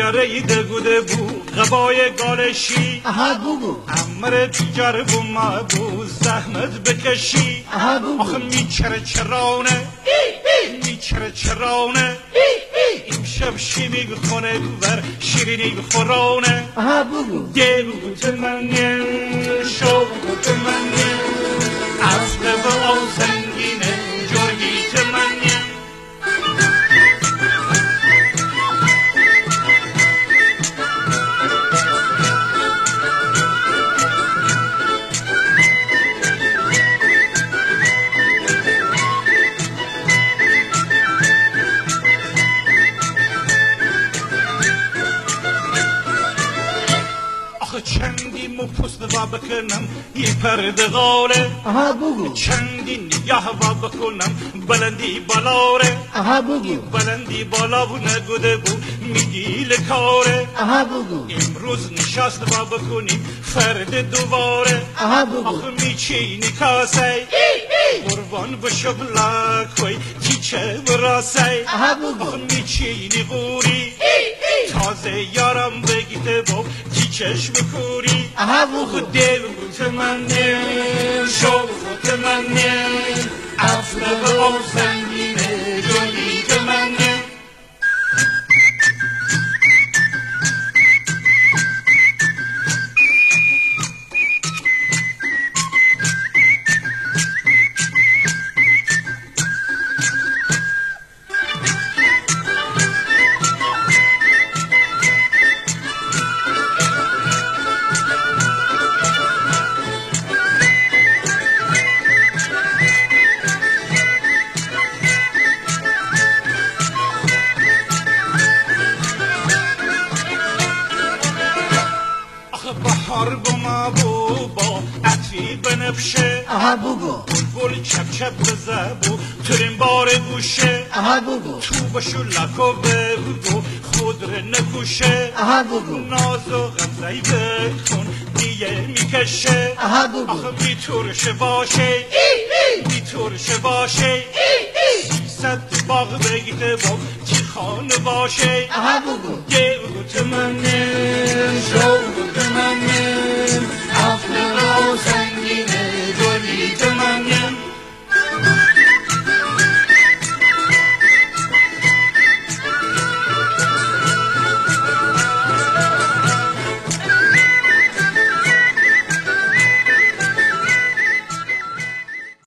دیاره دگوده بو غبای گالشی aha بگو امر دیگر بو ما بو زحمت بکشی aha بگو آخه میچره چرانه میچره چرانه امشب شیمی بخونه بر شیرینی بخورانه aha بگو دل بوت منه شو بوت منه اصل و آزنگینه جرگیت منه چندی مفست و بکنم یه پرده غاله aha بگو چندی نگاه و بکنم بلندی بالاره aha بگو بلندی بالا و نگوده بو میگی لکاره aha بگو امروز نشست و بکنیم فرد دوباره aha بگو آخه میچینی کاسه قربان بشو بلاکوی تیچه براسی aha بگو آخه میچینی غوری تازه یارم بگیده با تیچش بکوری aha بگو دل بوت منه شو بوت منه افره و آزنگینه جویت منه بهار بما بو با عطری بنفشه aha بگو بلبل چپ چپ بزبو ترین بار گوشه aha بگو تو بشو لکو بگو خود رو نکوشه aha بگو ناز و غمزهی بکن دیگه میکشه aha بگو آخه بیتورشه باشه بیتورشه باشه 300 باغ بگیده با چی خانه باشه aha بگو یه بوت منه شو بوت منه افر